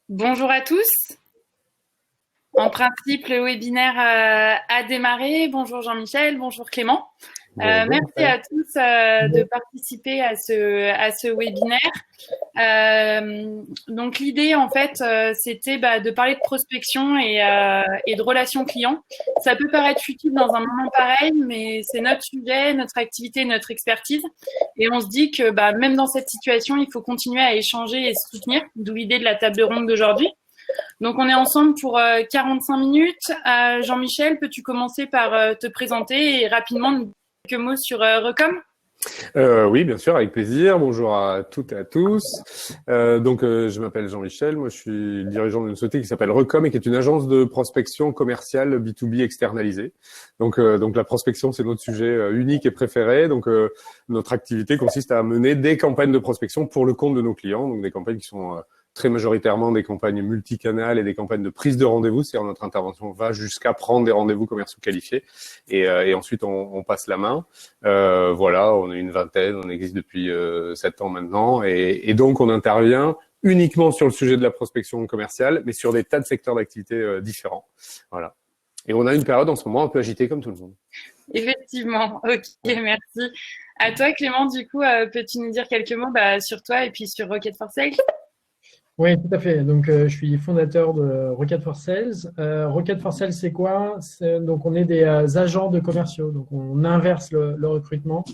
Bonjour à tous. En principe, le webinaire a démarré. Bonjour Jean-Michel, bonjour Clément. Bonjour, Merci Raphaël. à tous de participer à ce webinaire. Donc l'idée, en fait, c'était de parler de prospection et de relations clients. Ça peut paraître futile dans un moment pareil, mais c'est notre sujet, notre activité, notre expertise. Et on se dit que même dans cette situation, il faut continuer à échanger et se soutenir, d'où l'idée de la table ronde d'aujourd'hui. Donc, on est ensemble pour 45 minutes. Jean-Michel, peux-tu commencer par te présenter et rapidement nous dire quelques mots sur Recom? Oui, bien sûr, avec plaisir. Bonjour à toutes et à tous. Je m'appelle Jean-Michel. Moi, je suis dirigeant d'une société qui s'appelle Recom et qui est une agence de prospection commerciale B2B externalisée. Donc la prospection, c'est notre sujet unique et préféré. Notre activité consiste à mener des campagnes de prospection pour le compte de nos clients. Donc, des campagnes qui sont très majoritairement des campagnes multicanales et des campagnes de prise de rendez-vous. C'est-à-dire notre intervention va jusqu'à prendre des rendez-vous commerciaux qualifiés et ensuite on passe la main. Voilà, on est une vingtaine, on existe depuis 7 ans maintenant et donc on intervient uniquement sur le sujet de la prospection commerciale, mais sur des tas de secteurs d'activité différents. Voilà. Et on a une période en ce moment un peu agitée comme tout le monde. Effectivement, ok, merci. À toi, Clément, du coup, peux-tu nous dire quelques mots sur toi et puis sur Rocket for Sale? Oui, tout à fait. Donc, je suis fondateur de Rocket for Sales. Rocket for Sales, c'est quoi? Donc, on est des agents de commerciaux. Donc, on inverse le recrutement.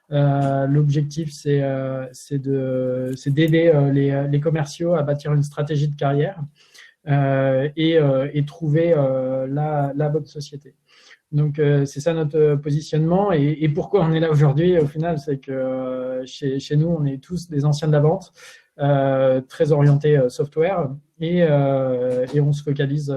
L'objectif, c'est d'aider les commerciaux à bâtir une stratégie de carrière et trouver la bonne société. Donc, c'est ça notre positionnement. Et pourquoi on est là aujourd'hui, au final, c'est que chez nous, on est tous des anciens de la vente. Très orienté software et on se focalise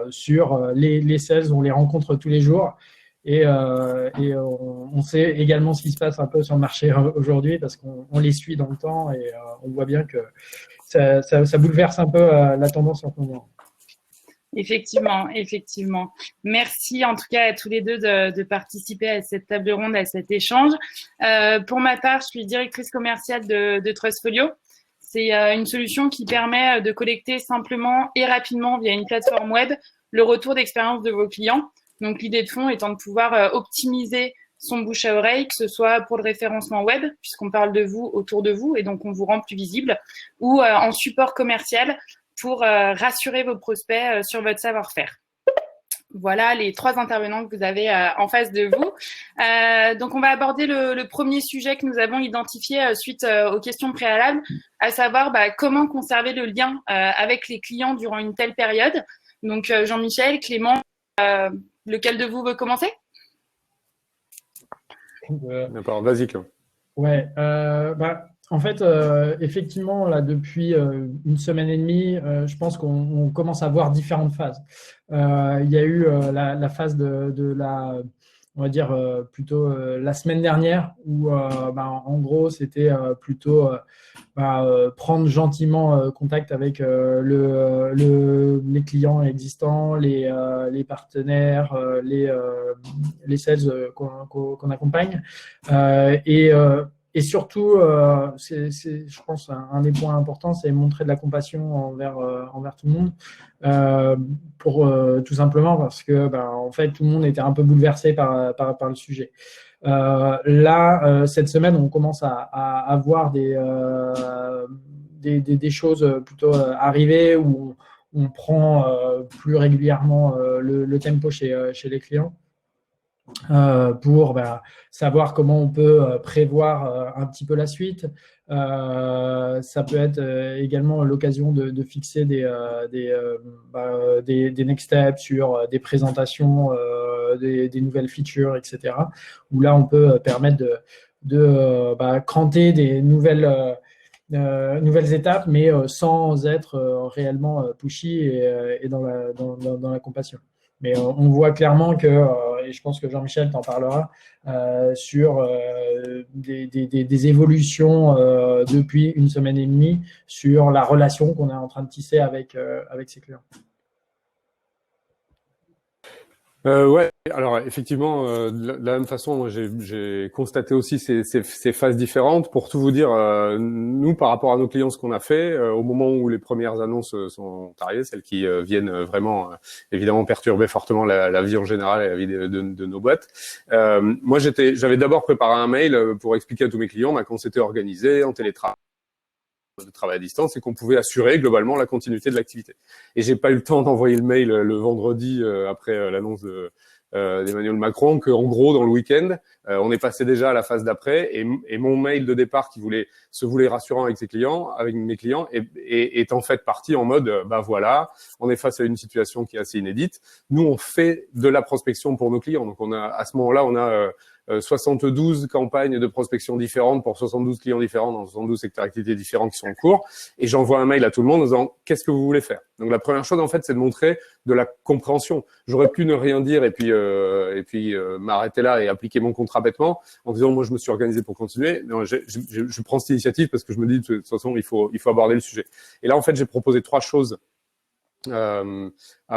sur les sales, on les rencontre tous les jours et on sait également ce qui se passe un peu sur le marché aujourd'hui parce qu'on les suit dans le temps et on voit bien que ça bouleverse un peu la tendance en ce moment. Effectivement, effectivement. Merci en tout cas à tous les deux de participer à cette table ronde, à cet échange. Pour ma part, je suis directrice commerciale de Trustfolio. C'est une solution qui permet de collecter simplement et rapidement via une plateforme web le retour d'expérience de vos clients. Donc l'idée de fond étant de pouvoir optimiser son bouche à oreille, que ce soit pour le référencement web, puisqu'on parle de vous autour de vous et donc on vous rend plus visible, ou en support commercial pour rassurer vos prospects sur votre savoir-faire. Voilà les trois intervenants que vous avez en face de vous. Donc, on va aborder le premier sujet que nous avons identifié suite aux questions préalables, à savoir comment conserver le lien avec les clients durant une telle période. Donc, Jean-Michel, Clément, lequel de vous veut commencer? D'accord, vas-y, Clément. Ouais, en fait, effectivement, là, depuis une semaine et demie, je pense qu'on commence à voir différentes phases. Il y a eu la phase de la, on va dire plutôt la semaine dernière, où en gros, c'était plutôt prendre gentiment contact avec les clients existants, les partenaires, les sales qu'on accompagne. Et surtout, je pense, un des points importants, c'est montrer de la compassion envers tout le monde, tout simplement parce que, en fait, tout le monde était un peu bouleversé par le sujet. Cette semaine, on commence à voir des choses plutôt arriver où on prend plus régulièrement le tempo chez les clients. Pour savoir comment on peut prévoir un petit peu la suite. Ça peut être également l'occasion de fixer des next steps sur des présentations, des nouvelles features, etc. Où là, on peut permettre de cranter des nouvelles étapes, mais sans être réellement pushy et dans la compassion. Mais on voit clairement que, et je pense que Jean-Michel t'en parlera, sur des évolutions depuis une semaine et demie sur la relation qu'on est en train de tisser avec ses clients. Ouais, alors effectivement, de la même façon, moi j'ai constaté aussi ces phases différentes. Pour tout vous dire, nous par rapport à nos clients, ce qu'on a fait au moment où les premières annonces sont arrivées, celles qui viennent vraiment évidemment perturber fortement la vie en général et la vie de nos boîtes. Moi j'avais d'abord préparé un mail pour expliquer à tous mes clients qu'on s'était organisé en télétravail, de travail à distance et qu'on pouvait assurer globalement la continuité de l'activité. Et j'ai pas eu le temps d'envoyer le mail le vendredi après l'annonce d'Emmanuel Macron que en gros dans le week-end on est passé déjà à la phase d'après et mon mail de départ qui se voulait rassurant avec mes clients est en fait parti en mode bah voilà, on est face à une situation qui est assez inédite. Nous on fait de la prospection pour nos clients, donc on a à ce moment-là on a 72 campagnes de prospection différentes pour 72 clients différents dans 72 secteurs d'activité différents qui sont en cours. Et j'envoie un mail à tout le monde en disant « Qu'est-ce que vous voulez faire ?» Donc la première chose, en fait, c'est de montrer de la compréhension. J'aurais pu ne rien dire et puis m'arrêter là et appliquer mon contrat bêtement en disant « Moi, je me suis organisé pour continuer. » Non, je prends cette initiative parce que je me dis de toute façon, il faut aborder le sujet. Et là, en fait, j'ai proposé 3 choses à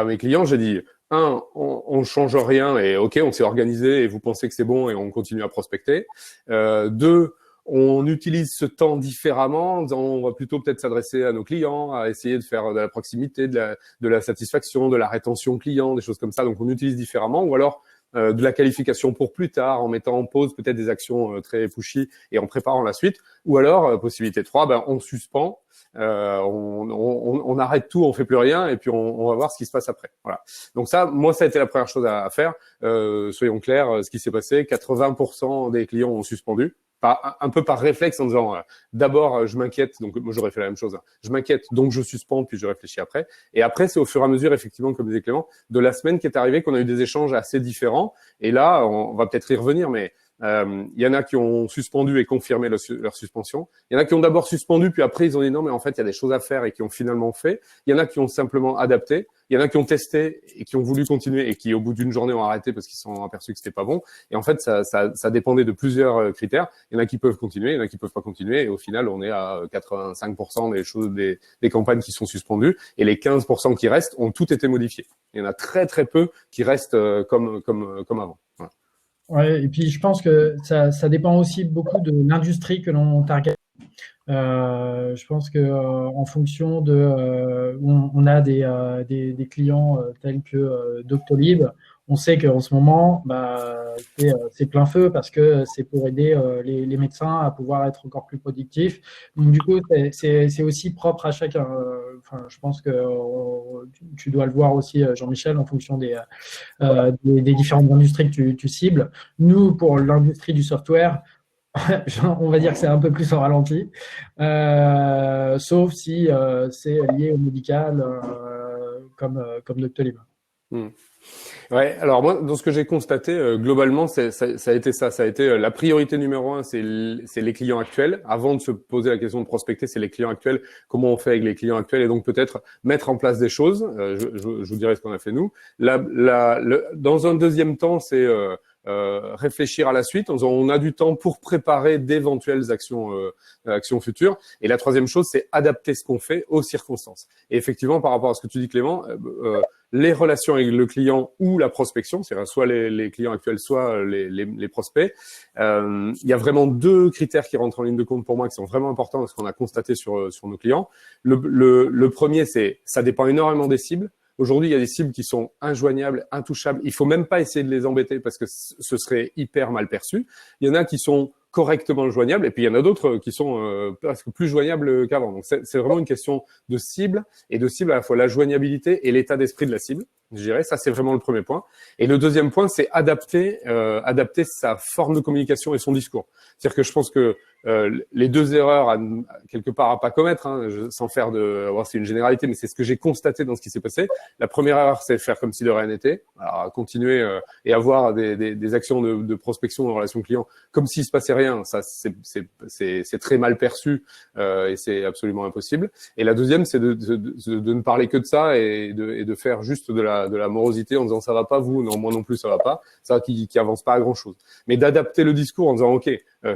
mes clients. J'ai dit on change rien et ok, on s'est organisé et vous pensez que c'est bon et on continue à prospecter. 2, on utilise ce temps différemment en disant on va plutôt peut-être s'adresser à nos clients, à essayer de faire de la proximité, de la satisfaction, de la rétention client, des choses comme ça. Donc on utilise différemment ou alors de la qualification pour plus tard en mettant en pause peut-être des actions très pushy et en préparant la suite. Ou alors possibilité 3, on suspend. On arrête tout, on fait plus rien et puis on va voir ce qui se passe après. Voilà. Donc ça, moi, ça a été la première chose à faire. Soyons clairs, ce qui s'est passé, 80% des clients ont suspendu. Un peu par réflexe en disant d'abord je m'inquiète, donc moi j'aurais fait la même chose, hein. Je m'inquiète, donc je suspends, puis je réfléchis après. Et après c'est au fur et à mesure effectivement, comme disait Clément, de la semaine qui est arrivée qu'on a eu des échanges assez différents. Et là on va peut-être y revenir, mais il y en a qui ont suspendu et confirmé leur suspension. Il y en a qui ont d'abord suspendu, puis après ils ont dit non mais en fait il y a des choses à faire et qui ont finalement fait. Il y en a qui ont simplement adapté. Il y en a qui ont testé et qui ont voulu continuer et qui au bout d'une journée ont arrêté parce qu'ils se sont aperçus que c'était pas bon. Et en fait ça dépendait de plusieurs critères. Il y en a qui peuvent continuer, il y en a qui peuvent pas continuer. Et au final on est à 85% des campagnes qui sont suspendues et les 15% qui restent ont toutes été modifiées. Il y en a très très peu qui restent comme avant. Voilà. Ouais, et puis je pense que ça dépend aussi beaucoup de l'industrie que l'on target. Je pense que en fonction de on a des clients tels que Doctolib, on sait qu'en ce moment c'est plein feu parce que c'est pour aider les médecins à pouvoir être encore plus productifs. Donc du coup c'est aussi propre à chacun. Enfin, je pense que tu dois le voir aussi, Jean-Michel, en fonction des différentes industries que tu cibles. Nous, pour l'industrie du software, on va dire que c'est un peu plus en ralenti, sauf si c'est lié au médical, comme Doctolib. Ouais, alors moi, dans ce que j'ai constaté, globalement, ça a été ça. Ça a été la priorité numéro 1, c'est les clients actuels. Avant de se poser la question de prospecter, c'est les clients actuels. Comment on fait avec les clients actuels et donc peut-être mettre en place des choses. Je vous dirai ce qu'on a fait nous. Dans un deuxième temps, c'est réfléchir à la suite. On a du temps pour préparer d'éventuelles actions futures. Et la troisième chose, c'est adapter ce qu'on fait aux circonstances. Et effectivement, par rapport à ce que tu dis, Clément, les relations avec le client ou la prospection, c'est-à-dire soit les clients actuels, soit les prospects, il y a vraiment 2 critères qui rentrent en ligne de compte pour moi, qui sont vraiment importants parce qu'on a constaté sur nos clients. Le premier, c'est ça dépend énormément des cibles. Aujourd'hui, il y a des cibles qui sont injoignables, intouchables. Il faut même pas essayer de les embêter parce que ce serait hyper mal perçu. Il y en a qui sont correctement joignables et puis il y en a d'autres qui sont presque plus joignables qu'avant. Donc c'est vraiment une question de cible et de cible à la fois la joignabilité et l'état d'esprit de la cible. Je dirais ça, c'est vraiment le premier point. Et le deuxième point, c'est adapter sa forme de communication et son discours. C'est-à-dire que je pense que les 2 erreurs quelque part à pas commettre, sans faire c'est une généralité, mais c'est ce que j'ai constaté dans ce qui s'est passé. La première erreur, c'est faire comme si de rien n'était, alors continuer et avoir des actions de prospection en relation client comme s'il se passait rien. Ça, c'est très mal perçu et c'est absolument impossible. Et la deuxième, c'est de ne parler que de ça et de faire juste de la morosité en disant ça va pas vous, non moi non plus ça va pas, ça qui avance pas à grand chose. Mais d'adapter le discours en disant ok,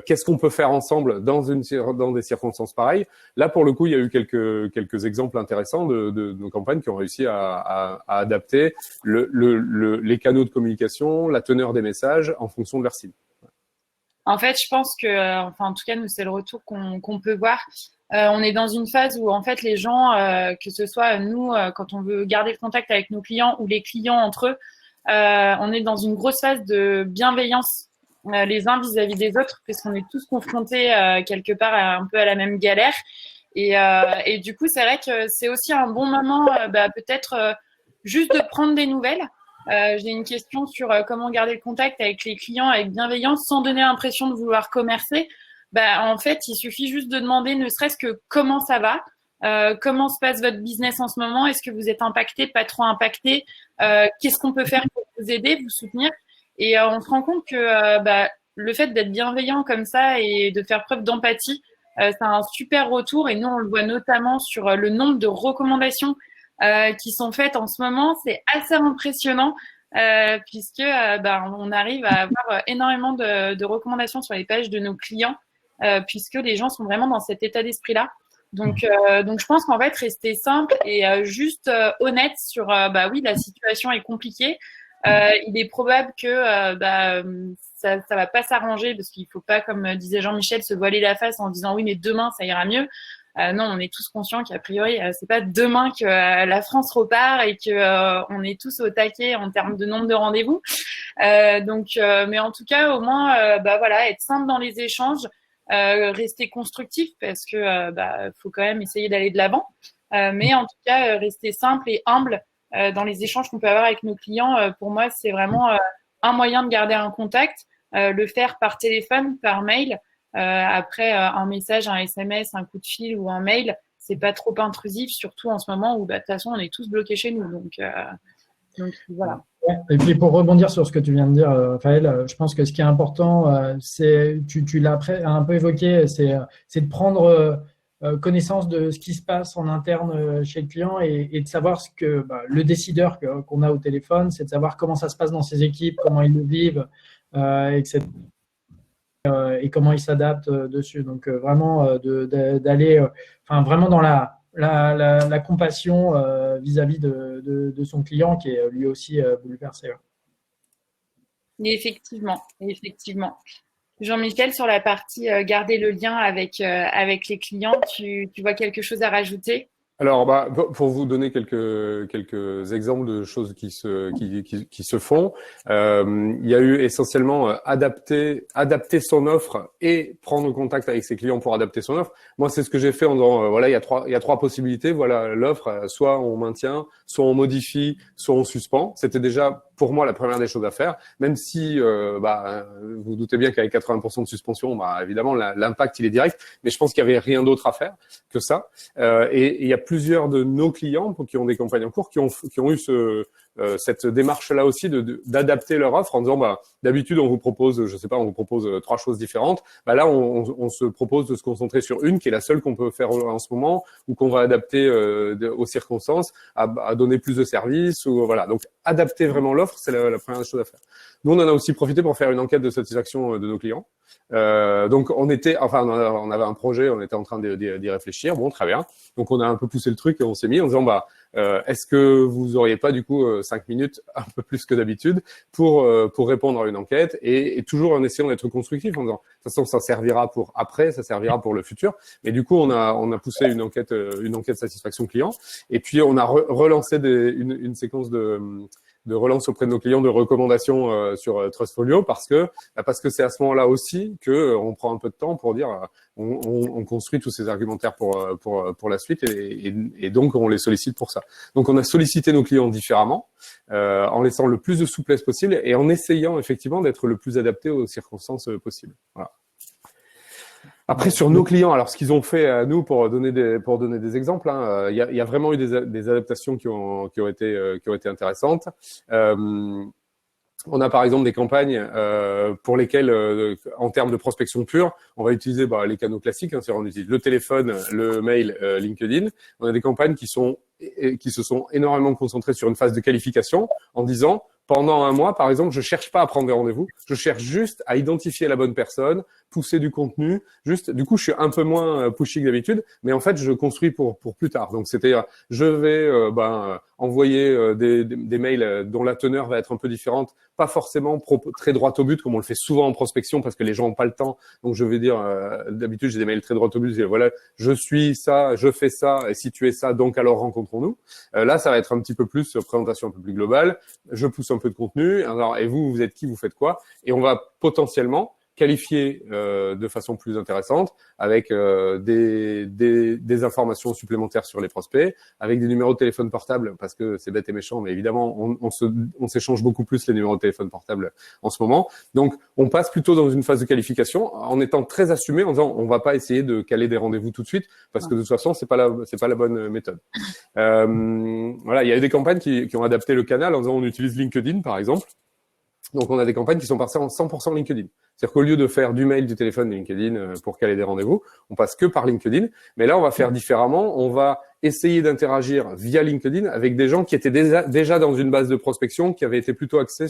qu'est-ce qu'on peut faire ensemble dans des circonstances pareilles. Là, pour le coup, il y a eu quelques exemples intéressants de nos campagnes qui ont réussi à adapter les canaux de communication, la teneur des messages en fonction de leur cible. En fait, je pense que, enfin, en tout cas, nous, c'est le retour qu'on peut voir. On est dans une phase où, en fait, les gens, que ce soit nous, quand on veut garder le contact avec nos clients ou les clients entre eux, on est dans une grosse phase de bienveillance les uns vis-à-vis des autres, puisqu'on est tous confrontés quelque part un peu à la même galère. Et du coup, c'est vrai que c'est aussi un bon moment, peut-être juste de prendre des nouvelles. J'ai une question sur comment garder le contact avec les clients avec bienveillance sans donner l'impression de vouloir commercer. En fait, il suffit juste de demander ne serait-ce que comment ça va, comment se passe votre business en ce moment, est-ce que vous êtes impacté, pas trop impacté, qu'est-ce qu'on peut faire pour vous aider, vous soutenir. Et on se rend compte que le fait d'être bienveillant comme ça et de faire preuve d'empathie, c'est un super retour. Et nous, on le voit notamment sur le nombre de recommandations qui sont faites en ce moment. C'est assez impressionnant puisque on arrive à avoir énormément de recommandations sur les pages de nos clients puisque les gens sont vraiment dans cet état d'esprit-là. Donc je pense qu'en fait, rester simple et juste honnête sur oui, la situation est compliquée. Il est probable que ça va pas s'arranger parce qu'il faut pas, comme disait Jean-Michel, se voiler la face en disant oui, mais demain ça ira mieux. Non, on est tous conscients qu'a priori c'est pas demain que la France repart et que on est tous au taquet en termes de nombre de rendez-vous. Mais en tout cas, au moins, être simple dans les échanges, rester constructif parce que faut quand même essayer d'aller de l'avant. Mais en tout cas, rester simple et humble dans les échanges qu'on peut avoir avec nos clients. Pour moi, c'est vraiment un moyen de garder un contact. Le faire par téléphone, par mail. Après, un message, un SMS, un coup de fil ou un mail, c'est pas trop intrusif, surtout en ce moment où de toute façon on est tous bloqués chez nous. Donc voilà. Et puis pour rebondir sur ce que tu viens de dire, Raphaël, je pense que ce qui est important, c'est, tu l'as un peu évoqué, c'est de prendre connaissance de ce qui se passe en interne chez le client et de savoir ce que le décideur qu'on a au téléphone, c'est de savoir comment ça se passe dans ses équipes, comment ils le vivent, etc. Et comment ils s'adaptent dessus. Donc vraiment d'aller vraiment dans la compassion vis-à-vis de son client qui est lui aussi bouleversé. Effectivement. Jean-Michel, sur la partie garder le lien avec les clients, tu vois quelque chose à rajouter? Alors, pour vous donner quelques exemples de choses qui se font, il y a eu essentiellement adapter son offre et prendre contact avec ses clients pour adapter son offre. Moi, c'est ce que j'ai fait en disant il y a trois possibilités. Voilà l'offre, soit on maintient, soit on modifie, soit on suspend. C'était déjà pour moi la première des choses à faire, même si vous doutez bien qu'avec 80% de suspension, évidemment l'impact il est direct, mais je pense qu'il y avait rien d'autre à faire que ça. Et il y a plusieurs de nos clients qui ont des campagnes en cours qui ont eu cette démarche-là aussi d'adapter leur offre en disant d'habitude on vous propose, on vous propose 3 choses différentes. Là on se propose de se concentrer sur une qui est la seule qu'on peut faire en ce moment ou qu'on va adapter aux circonstances, à donner plus de services ou voilà. Donc adapter vraiment l'offre, c'est la première chose à faire. Nous on en a aussi profité pour faire une enquête de satisfaction de nos clients. Donc on avait un projet, on était en train d'y réfléchir. Bon, très bien. Donc on a un peu poussé le truc et on s'est mis en disant est-ce que vous auriez pas du coup 5 minutes, un peu plus que d'habitude, pour répondre à une enquête et toujours en essayant d'être constructif en disant de toute façon ça servira pour après, ça servira pour le futur. Mais du coup on a poussé une enquête satisfaction client et puis on a relancé une séquence de relance auprès de nos clients de recommandations sur Trustfolio parce que c'est à ce moment-là aussi que on prend un peu de temps pour dire on construit tous ces argumentaires pour la suite et donc on les sollicite pour ça. Donc on a sollicité nos clients différemment en laissant le plus de souplesse possible et en essayant effectivement d'être le plus adapté aux circonstances possibles. Voilà. Après sur nos clients, alors ce qu'ils ont fait à nous pour donner des exemples, il y a vraiment eu des adaptations qui ont été intéressantes. On a par exemple des campagnes pour lesquelles, en termes de prospection pure, on va utiliser les canaux classiques. On utilise le téléphone, le mail, LinkedIn. On a des campagnes qui se sont énormément concentrées sur une phase de qualification en disant pendant un mois, par exemple, je cherche pas à prendre des rendez-vous, je cherche juste à identifier la bonne personne pousser du contenu. Juste, du coup, je suis un peu moins pushy que d'habitude, mais en fait, je construis pour plus tard. Donc, c'est-à-dire, je vais envoyer des mails dont la teneur va être un peu différente, pas forcément très droit au but comme on le fait souvent en prospection parce que les gens n'ont pas le temps. Donc, je vais dire, d'habitude, j'ai des mails très droit au but. Je dis, voilà, je suis ça, je fais ça, et si tu es ça, donc alors rencontrons-nous. Là, ça va être un petit peu plus présentation un peu plus globale. Je pousse un peu de contenu. Alors, et vous êtes qui, vous faites quoi? Et on va potentiellement qualifier de façon plus intéressante avec des informations supplémentaires sur les prospects, avec des numéros de téléphone portable, parce que c'est bête et méchant, mais évidemment, on s'échange beaucoup plus les numéros de téléphone portable en ce moment. Donc, on passe plutôt dans une phase de qualification en étant très assumé, en disant on va pas essayer de caler des rendez-vous tout de suite, parce que de toute façon, c'est pas la bonne méthode. Voilà, il y a des campagnes qui ont adapté le canal en disant on utilise LinkedIn, par exemple. Donc, on a des campagnes qui sont passées en 100% LinkedIn. C'est-à-dire qu'au lieu de faire du mail, du téléphone, de LinkedIn pour caler des rendez-vous, on passe que par LinkedIn. Mais là, on va faire différemment. On va essayer d'interagir via LinkedIn avec des gens qui étaient déjà dans une base de prospection qui avait été plutôt axée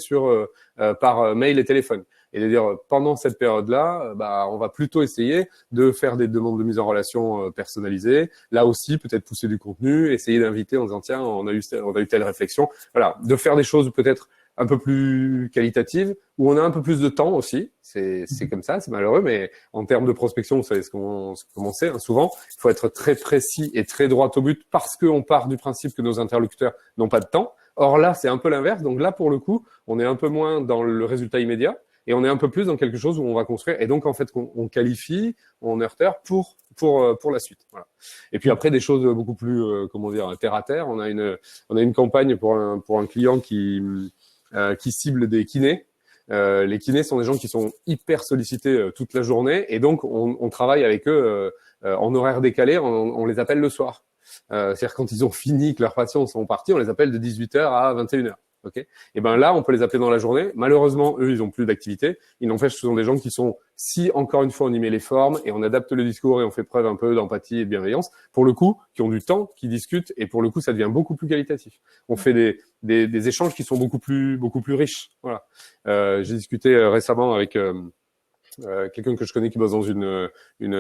par mail et téléphone. Et de dire, pendant cette période-là, on va plutôt essayer de faire des demandes de mise en relation personnalisées. Là aussi, peut-être pousser du contenu, essayer d'inviter en disant, tiens, on a eu telle réflexion. Voilà, de faire des choses peut-être un peu plus qualitative, où on a un peu plus de temps aussi. C'est comme ça, c'est malheureux, mais en termes de prospection, vous savez comment c'est, hein, souvent. Il faut être très précis et très droit au but parce qu'on part du principe que nos interlocuteurs n'ont pas de temps. Or là, c'est un peu l'inverse. Donc là, pour le coup, on est un peu moins dans le résultat immédiat et on est un peu plus dans quelque chose où on va construire. Et donc, en fait, on qualifie, on heurteur pour la suite. Voilà. Et puis après, des choses beaucoup plus, terre à terre. On a une campagne pour un client qui cible des kinés. Les kinés sont des gens qui sont hyper sollicités toute la journée et donc on travaille avec eux en horaire décalé, on les appelle le soir. C'est-à-dire quand ils ont fini, que leurs patients sont partis, on les appelle de 18h à 21h. Okay. Et ben là, on peut les appeler dans la journée. Malheureusement, eux, ils ont plus d'activité. Il n'empêche, ce sont des gens qui sont, si encore une fois on y met les formes et on adapte le discours et on fait preuve un peu d'empathie et de bienveillance, pour le coup, qui ont du temps, qui discutent et pour le coup, ça devient beaucoup plus qualitatif. On fait des échanges qui sont beaucoup plus riches. Voilà. J'ai discuté récemment avec quelqu'un que je connais qui bosse dans une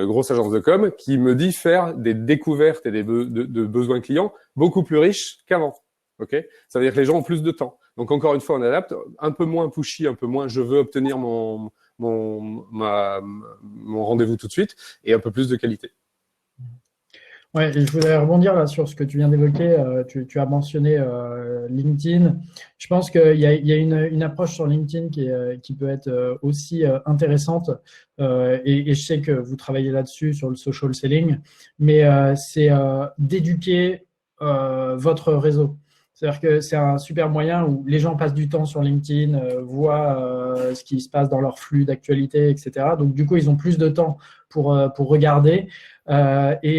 grosse agence de com, qui me dit faire des découvertes et de besoins clients beaucoup plus riches qu'avant. Ok, ça veut dire que les gens ont plus de temps. Donc encore une fois, on adapte, un peu moins pushy, un peu moins je veux obtenir mon rendez-vous tout de suite et un peu plus de qualité. Ouais, et je voudrais rebondir là sur ce que tu viens d'évoquer. Tu as mentionné LinkedIn. Je pense qu'il y a une approche sur LinkedIn qui peut être aussi intéressante. Et je sais que vous travaillez là-dessus sur le social selling, mais c'est d'éduquer votre réseau. C'est-à-dire que c'est un super moyen où les gens passent du temps sur LinkedIn, voient ce qui se passe dans leur flux d'actualité, etc. Donc, du coup, ils ont plus de temps pour regarder. Je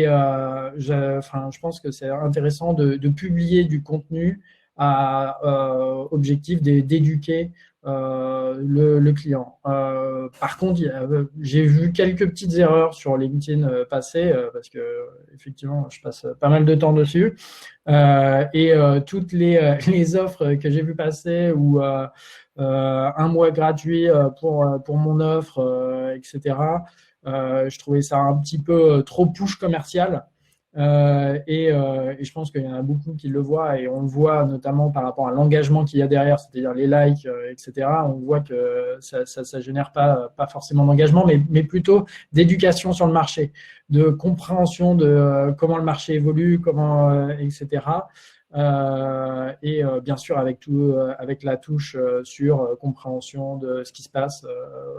pense que c'est intéressant de publier du contenu à objectif d'éduquer le client. Par contre, j'ai vu quelques petites erreurs sur LinkedIn passer parce que effectivement, je passe pas mal de temps dessus. Toutes les offres que j'ai vu passer ou un mois gratuit pour mon offre, etc. Je trouvais ça un petit peu trop push commercial. Et je pense qu'il y en a beaucoup qui le voient et on le voit notamment par rapport à l'engagement qu'il y a derrière, c'est-à-dire les likes, etc. On voit que ça génère pas forcément d'engagement, mais plutôt d'éducation sur le marché, de compréhension de comment le marché évolue, etc. Bien sûr avec la touche sur compréhension de ce qui se passe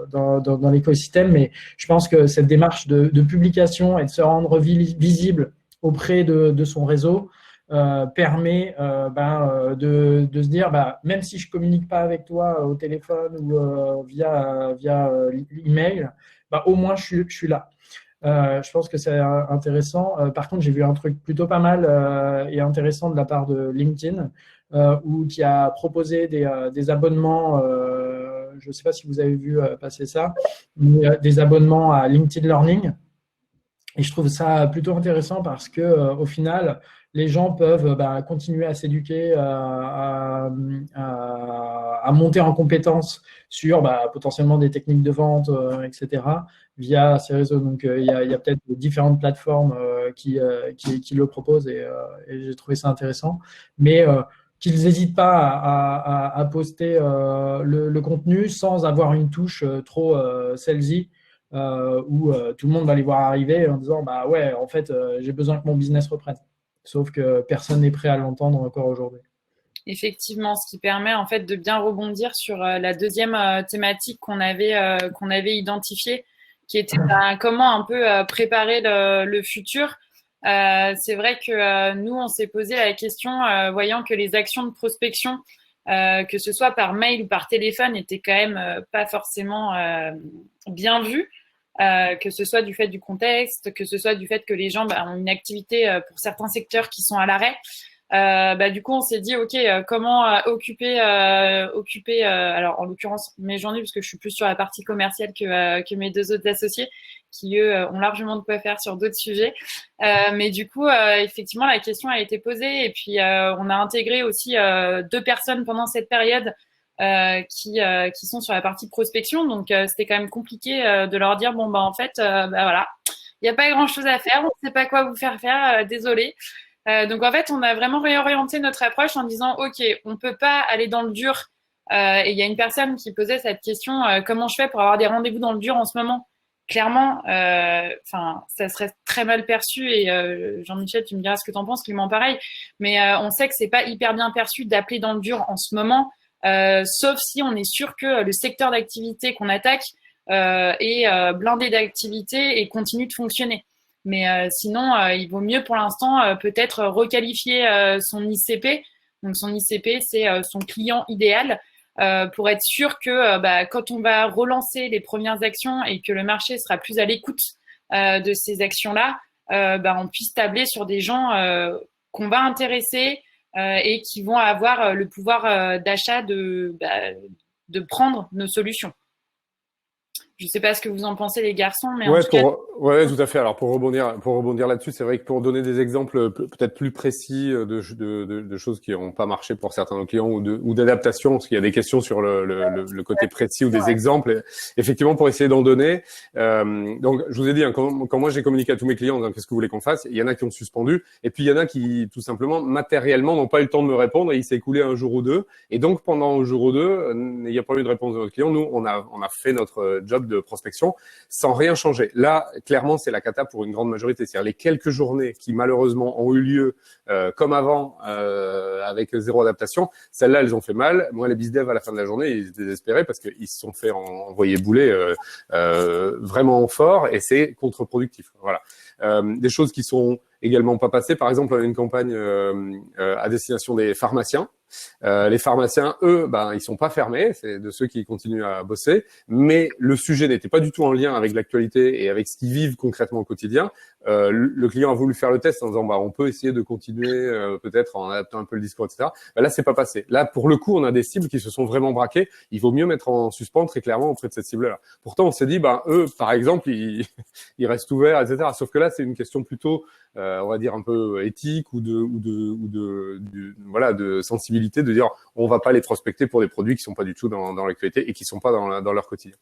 dans l'écosystème. Mais je pense que cette démarche de publication et de se rendre visible auprès de son réseau permet de se dire même si je communique pas avec toi au téléphone ou via email, au moins je suis là. Je pense que c'est intéressant. Par contre, j'ai vu un truc plutôt pas mal et intéressant de la part de LinkedIn qui a proposé des abonnements. Je ne sais pas si vous avez vu passer ça, mais des abonnements à LinkedIn Learning Et je trouve ça plutôt intéressant parce que au final, les gens peuvent continuer à s'éduquer, à monter en compétences sur potentiellement des techniques de vente, etc., via ces réseaux. Donc, il y a peut-être différentes plateformes qui le proposent et j'ai trouvé ça intéressant. Mais qu'ils n'hésitent pas à poster le contenu sans avoir une touche trop salesy où tout le monde va les voir arriver en disant bah ouais, en fait, j'ai besoin que mon business reprenne. Sauf que personne n'est prêt à l'entendre encore aujourd'hui. Effectivement, ce qui permet en fait de bien rebondir sur la deuxième thématique qu'on avait identifiée, qui était comment un peu préparer le futur. C'est vrai que nous, on s'est posé la question, voyant que les actions de prospection, que ce soit par mail ou par téléphone, étaient quand même pas forcément bien vues. Que ce soit du fait du contexte, que ce soit du fait que les gens ont une activité pour certains secteurs qui sont à l'arrêt. Du coup, on s'est dit, ok, comment occuper, alors en l'occurrence mes journées, parce que je suis plus sur la partie commerciale que mes deux autres associés, qui eux ont largement de quoi faire sur d'autres sujets. Mais du coup, effectivement, la question a été posée, et puis on a intégré aussi deux personnes pendant cette période qui sont sur la partie prospection. Donc, c'était quand même compliqué de leur dire, bon, en fait, voilà, il n'y a pas grand-chose à faire, on ne sait pas quoi vous faire faire, désolé. Donc en fait, on a vraiment réorienté notre approche en disant, ok, on peut pas aller dans le dur. Et il y a une personne qui posait cette question, comment je fais pour avoir des rendez-vous dans le dur en ce moment? Clairement, ça serait très mal perçu. Et Jean-Michel, tu me diras ce que t'en penses, Clément, pareil. Mais on sait que c'est pas hyper bien perçu d'appeler dans le dur en ce moment, sauf si on est sûr que le secteur d'activité qu'on attaque est blindé d'activité et continue de fonctionner. Mais sinon, il vaut mieux pour l'instant peut-être requalifier son ICP. Donc son ICP, c'est son client idéal pour être sûr que quand on va relancer les premières actions et que le marché sera plus à l'écoute de ces actions-là, on puisse tabler sur des gens qu'on va intéresser et qui vont avoir le pouvoir d'achat de prendre nos solutions. Je ne sais pas ce que vous en pensez, les garçons, mais en tout cas... Ouais, tout à fait. Alors pour rebondir là-dessus, c'est vrai que pour donner des exemples peut-être plus précis de choses qui n'ont pas marché pour certains de nos clients ou d'adaptation, parce qu'il y a des questions sur le côté précis ou des exemples. Effectivement, pour essayer d'en donner. Donc, je vous ai dit, quand moi j'ai communiqué à tous mes clients en disant qu'est-ce que vous voulez qu'on fasse, il y en a qui ont suspendu, et puis il y en a qui tout simplement matériellement n'ont pas eu le temps de me répondre et il s'est écoulé un jour ou deux. Et donc pendant un jour ou deux, il n'y a pas eu de réponse de notre client. Nous, on a fait notre job de prospection sans rien changer. Là, clairement, c'est la cata pour une grande majorité. C'est-à-dire les quelques journées qui malheureusement ont eu lieu comme avant, avec zéro adaptation, celles-là, elles ont fait mal. Moi, les bizdev à la fin de la journée, ils étaient désespérés parce qu'ils se sont fait envoyer bouler vraiment fort et c'est contre-productif. Voilà. Des choses qui sont également pas passées. Par exemple, on a une campagne à destination des pharmaciens. Les pharmaciens, eux, ils sont pas fermés, c'est de ceux qui continuent à bosser, mais le sujet n'était pas du tout en lien avec l'actualité et avec ce qu'ils vivent concrètement au quotidien. Le client a voulu faire le test en disant on peut essayer de continuer peut-être en adaptant un peu le discours, etc. Là, c'est pas passé. Là, pour le coup, on a des cibles qui se sont vraiment braquées. Il vaut mieux mettre en suspens très clairement auprès de cette cible-là. Pourtant, on s'est dit eux, par exemple, ils restent ouverts, etc. Sauf que là, c'est une question plutôt on va dire un peu éthique ou de sensibilité, de dire on va pas les prospecter pour des produits qui sont pas du tout dans l'actualité et qui sont pas dans leur quotidien.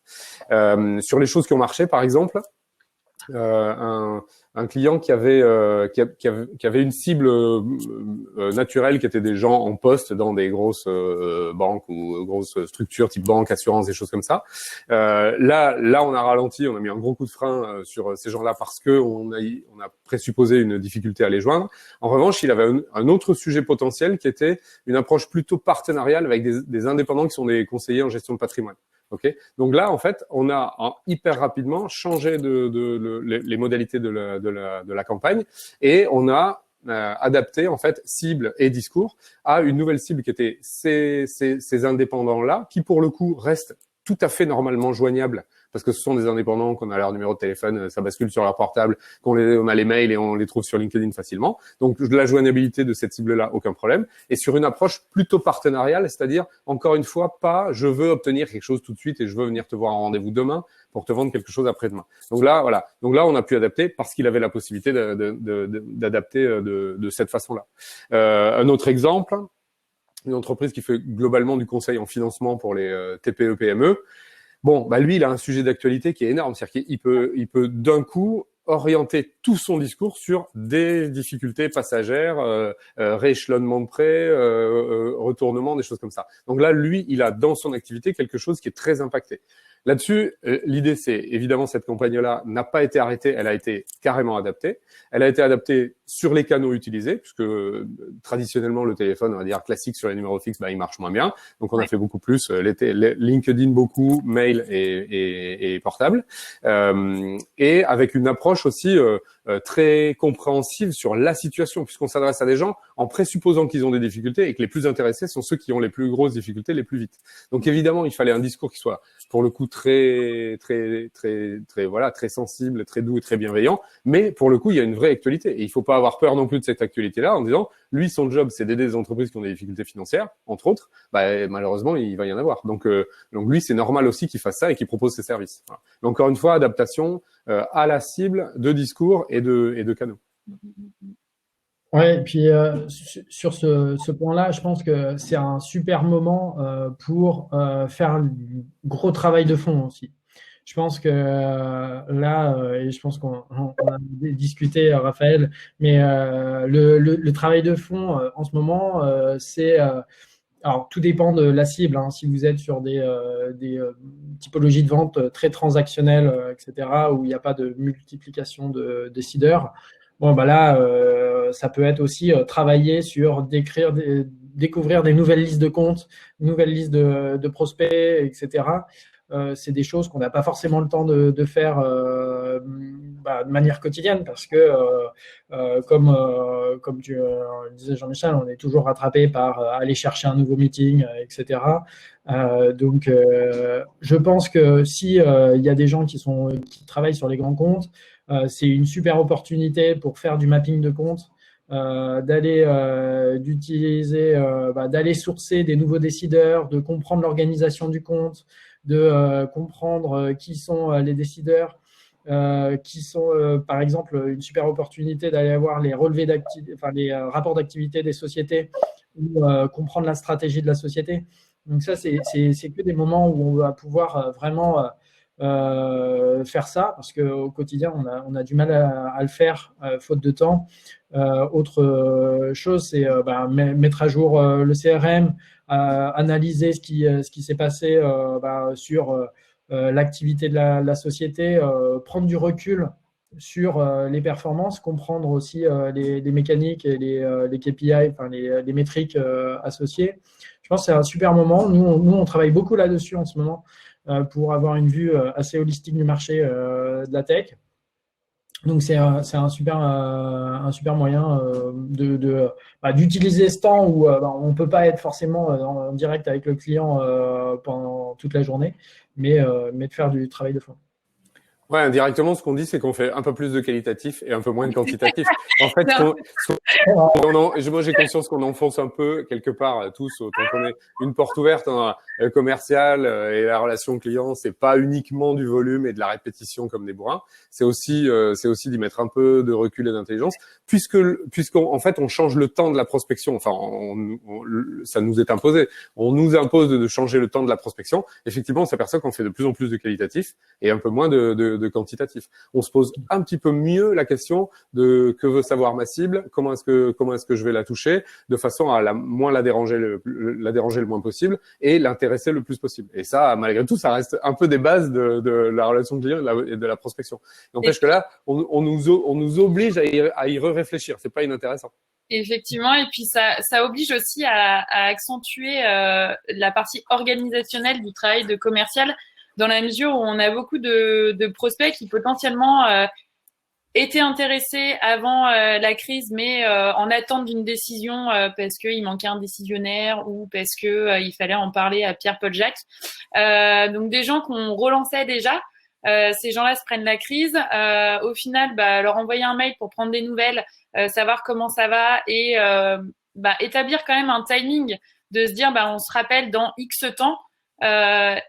Sur les choses qui ont marché, par exemple, un client qui avait une cible naturelle, qui était des gens en poste dans des grosses banques ou grosses structures type banque, assurance, des choses comme ça. Là, on a ralenti, on a mis un gros coup de frein sur ces gens-là parce que on a présupposé une difficulté à les joindre. En revanche, il avait un autre sujet potentiel qui était une approche plutôt partenariale avec des indépendants qui sont des conseillers en gestion de patrimoine. Okay. Donc là, en fait, on a hyper rapidement changé les modalités de la campagne et on a adapté en fait cible et discours à une nouvelle cible qui était ces indépendants-là, qui pour le coup restent tout à fait normalement joignables parce que ce sont des indépendants, qu'on a leur numéro de téléphone, ça bascule sur leur portable, on a les mails et on les trouve sur LinkedIn facilement. Donc, la joignabilité de cette cible-là, aucun problème. Et sur une approche plutôt partenariale, c'est-à-dire, encore une fois, pas je veux obtenir quelque chose tout de suite et je veux venir te voir en rendez-vous demain pour te vendre quelque chose après-demain. Donc là, voilà. Donc là, on a pu adapter parce qu'il avait la possibilité d'adapter de cette façon-là. Un autre exemple, une entreprise qui fait globalement du conseil en financement pour les TPE, PME. Bon, bah lui, il a un sujet d'actualité qui est énorme. C'est-à-dire qu'il peut d'un coup orienter tout son discours sur des difficultés passagères, rééchelonnement de prêts, retournement, des choses comme ça. Donc là, lui, il a dans son activité quelque chose qui est très impacté. Là-dessus, l'idée, c'est évidemment cette campagne-là n'a pas été arrêtée, elle a été carrément adaptée. Elle a été adaptée sur les canaux utilisés, puisque traditionnellement le téléphone, on va dire classique sur les numéros fixes, bah il marche moins bien. Donc on a fait beaucoup plus LinkedIn beaucoup, mail et portable, et avec une approche aussi très compréhensive sur la situation, puisqu'on s'adresse à des gens en présupposant qu'ils ont des difficultés et que les plus intéressés sont ceux qui ont les plus grosses difficultés les plus vite. Donc évidemment, il fallait un discours qui soit pour le coup très sensible, très doux et très bienveillant, mais pour le coup, il y a une vraie actualité et il faut pas avoir peur non plus de cette actualité-là en disant lui son job c'est d'aider des entreprises qui ont des difficultés financières, entre autres, bah malheureusement, il va y en avoir. Donc lui, c'est normal aussi qu'il fasse ça et qu'il propose ses services. Voilà. Mais encore une fois, adaptation à la cible de discours et de canaux. Ouais, et puis sur ce point-là, je pense que c'est un super moment pour faire un gros travail de fond aussi. Je pense que là, et je pense qu'on a discuté, Raphaël, mais le travail de fond en ce moment, c'est alors tout dépend de la cible. Hein. Si vous êtes sur des typologies de vente très transactionnelles, etc., où il n'y a pas de multiplication de décideurs. Bon, bah là, ça peut être aussi travailler sur découvrir des nouvelles listes de comptes, nouvelles listes de prospects, etc. C'est des choses qu'on n'a pas forcément le temps de faire de manière quotidienne parce que, comme tu disais Jean-Michel, on est toujours rattrapé par aller chercher un nouveau meeting, etc. Donc, je pense que si il y a des gens qui travaillent sur les grands comptes, c'est une super opportunité pour faire du mapping de compte, d'aller sourcer des nouveaux décideurs, de comprendre l'organisation du compte, de comprendre qui sont les décideurs, qui sont par exemple une super opportunité d'aller voir les relevés les rapports d'activité des sociétés ou comprendre la stratégie de la société. Donc ça, c'est que des moments où on va pouvoir vraiment faire ça parce qu'au quotidien on a du mal à le faire faute de temps. Autre chose, c'est mettre à jour le CRM, analyser ce qui s'est passé sur l'activité de la société, prendre du recul sur les performances, comprendre aussi les mécaniques et les KPI, enfin les métriques associées. Je pense que c'est un super moment. Nous, on travaille beaucoup là-dessus en ce moment pour avoir une vue assez holistique du marché de la tech. Donc, c'est un super moyen d'utiliser ce temps où on ne peut pas être forcément en direct avec le client pendant toute la journée, mais de faire du travail de fond. Ouais, indirectement, ce qu'on dit, c'est qu'on fait un peu plus de qualitatif et un peu moins de quantitatif. En fait, moi, j'ai conscience qu'on enfonce un peu, quelque part, tous, autant qu'on est une porte ouverte dans le commercial et la relation client, c'est pas uniquement du volume et de la répétition comme des bourrins. C'est aussi d'y mettre un peu de recul et d'intelligence, puisqu'en fait, on change le temps de la prospection. Enfin, ça nous est imposé. On nous impose de changer le temps de la prospection. Effectivement, on s'aperçoit qu'on fait de plus en plus de qualitatif et un peu moins de quantitatif. On se pose un petit peu mieux la question de que veut savoir ma cible, comment est-ce que je vais la toucher, de façon à la déranger le moins possible et l'intéresser le plus possible. Et ça, malgré tout, ça reste un peu des bases de la relation client et de la prospection. N'empêche que là, on nous oblige à y réfléchir. C'est pas inintéressant. Effectivement, et puis ça oblige aussi à accentuer la partie organisationnelle du travail de commercial, dans la mesure où on a beaucoup de prospects qui potentiellement étaient intéressés avant la crise, mais en attente d'une décision parce qu'il manquait un décisionnaire ou parce que il fallait en parler à Pierre-Paul Jacques. Donc des gens qu'on relançait déjà, ces gens-là se prennent la crise. Au final, leur envoyer un mail pour prendre des nouvelles, savoir comment ça va et établir quand même un timing de se dire on se rappelle dans X temps.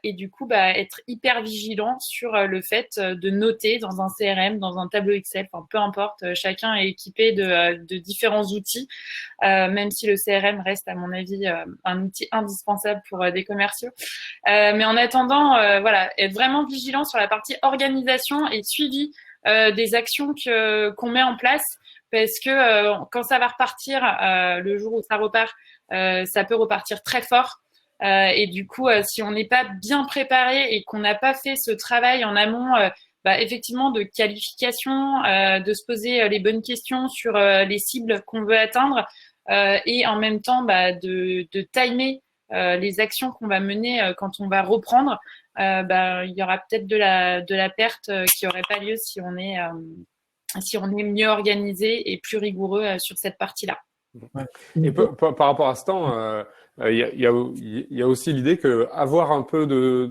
Et du coup, être hyper vigilant sur le fait de noter dans un CRM, dans un tableau Excel, enfin peu importe, chacun est équipé de différents outils, même si le CRM reste, à mon avis, un outil indispensable pour des commerciaux. Mais en attendant, être vraiment vigilant sur la partie organisation et suivi des actions qu'on met en place, parce que quand ça va repartir, le jour où ça repart, ça peut repartir très fort. Et du coup, si on n'est pas bien préparé et qu'on n'a pas fait ce travail en amont, effectivement, de qualification, de se poser les bonnes questions sur les cibles qu'on veut atteindre, et en même temps de timer les actions qu'on va mener quand on va reprendre, il y aura peut-être de la perte qui n'aurait pas lieu si on est mieux organisé et plus rigoureux sur cette partie-là. Ouais. Et par rapport à ce temps, il y a aussi l'idée que avoir un peu de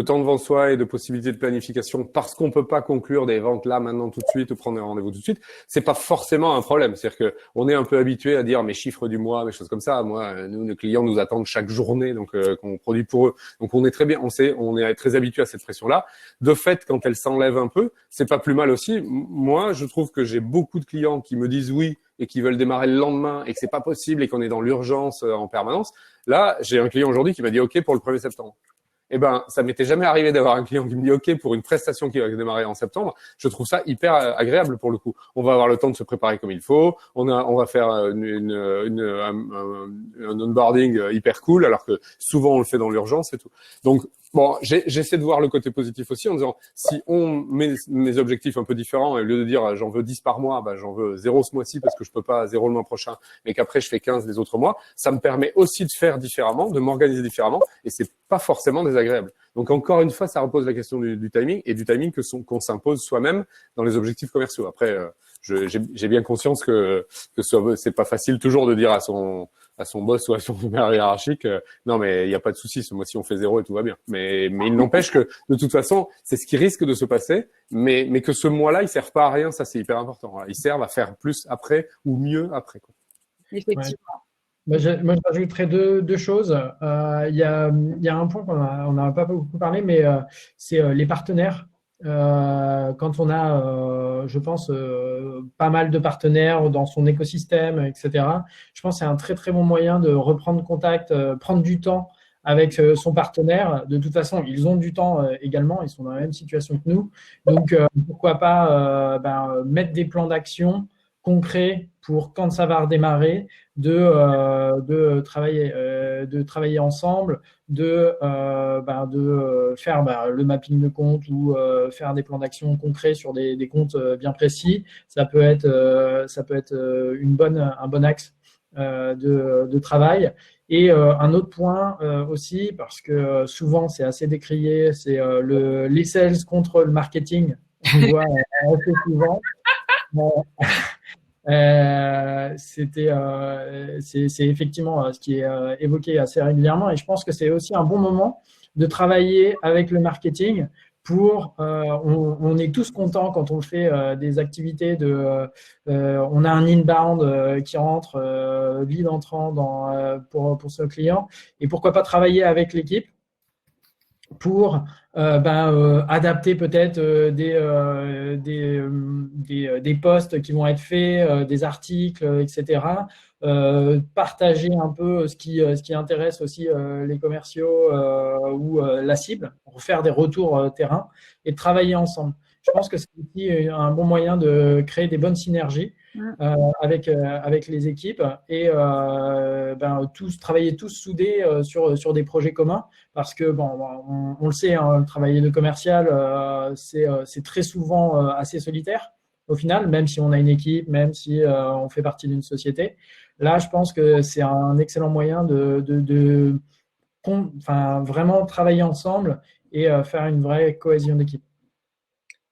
temps devant soi et de possibilités de planification parce qu'on peut pas conclure des ventes là maintenant tout de suite ou prendre un rendez-vous tout de suite, c'est pas forcément un problème. C'est-à-dire que on est un peu habitué à dire mes chiffres du mois, mes choses comme ça. Moi, nos clients nous attendent chaque journée, donc qu'on produit pour eux. Donc on est très bien, on est très habitué à cette pression-là. De fait, quand elle s'enlève un peu, c'est pas plus mal aussi. Moi, je trouve que j'ai beaucoup de clients qui me disent oui et qui veulent démarrer le lendemain et que c'est pas possible et qu'on est dans l'urgence en permanence. Là, j'ai un client aujourd'hui qui m'a dit OK pour le 1er septembre. Ça m'était jamais arrivé d'avoir un client qui me dit OK pour une prestation qui va démarrer en septembre. Je trouve ça hyper agréable pour le coup. On va avoir le temps de se préparer comme il faut. On va faire un onboarding hyper cool alors que souvent on le fait dans l'urgence et tout. Donc, j'essaie de voir le côté positif aussi en disant si on met mes objectifs un peu différents et au lieu de dire j'en veux 10 par mois, j'en veux 0 ce mois-ci parce que je peux pas 0 le mois prochain, mais qu'après je fais 15 les autres mois, ça me permet aussi de faire différemment, de m'organiser différemment et c'est pas forcément désagréable. Donc encore une fois, ça repose la question du timing et du timing qu'on s'impose soi-même dans les objectifs commerciaux. Après, j'ai bien conscience que c'est pas facile toujours de dire à son boss ou à son supérieur hiérarchique non mais il y a pas de souci, ce mois-ci on fait 0 et tout va bien. Mais il n'empêche que de toute façon, c'est ce qui risque de se passer, mais que ce mois-là, il sert pas à rien, ça c'est hyper important. Voilà. Il sert à faire plus après ou mieux après quoi. Effectivement. Ouais. Moi, j'ajouterais deux choses. Il y a un point on n'a pas beaucoup parlé, mais c'est les partenaires. Quand on a, je pense, pas mal de partenaires dans son écosystème, etc., je pense que c'est un très, très bon moyen de reprendre contact, prendre du temps avec son partenaire. De toute façon, ils ont du temps également, ils sont dans la même situation que nous. Donc, pourquoi pas mettre des plans d'action concrets pour quand ça va redémarrer, de travailler ensemble, de faire le mapping de compte ou faire des plans d'action concrets sur des comptes bien précis. Ça peut être un bon axe de travail. Et un autre point aussi, parce que souvent c'est assez décrié, c'est les sales contre le marketing. On voit assez souvent. C'est effectivement ce qui est évoqué assez régulièrement et je pense que c'est aussi un bon moment de travailler avec le marketing pour on est tous contents quand on fait des activités on a un inbound qui rentre lead entrant pour ce client et pourquoi pas travailler avec l'équipe pour adapter peut-être des posts qui vont être faits, des articles, etc. Partager un peu ce qui intéresse aussi les commerciaux ou la cible, pour faire des retours terrain et de travailler ensemble. Je pense que c'est aussi un bon moyen de créer des bonnes synergies avec les équipes et travailler tous soudés sur des projets communs parce que on le sait, hein, le travail de commercial c'est très souvent assez solitaire au final, même si on a une équipe, même si on fait partie d'une société. Là, je pense que c'est un excellent moyen de vraiment travailler ensemble et faire une vraie cohésion d'équipe.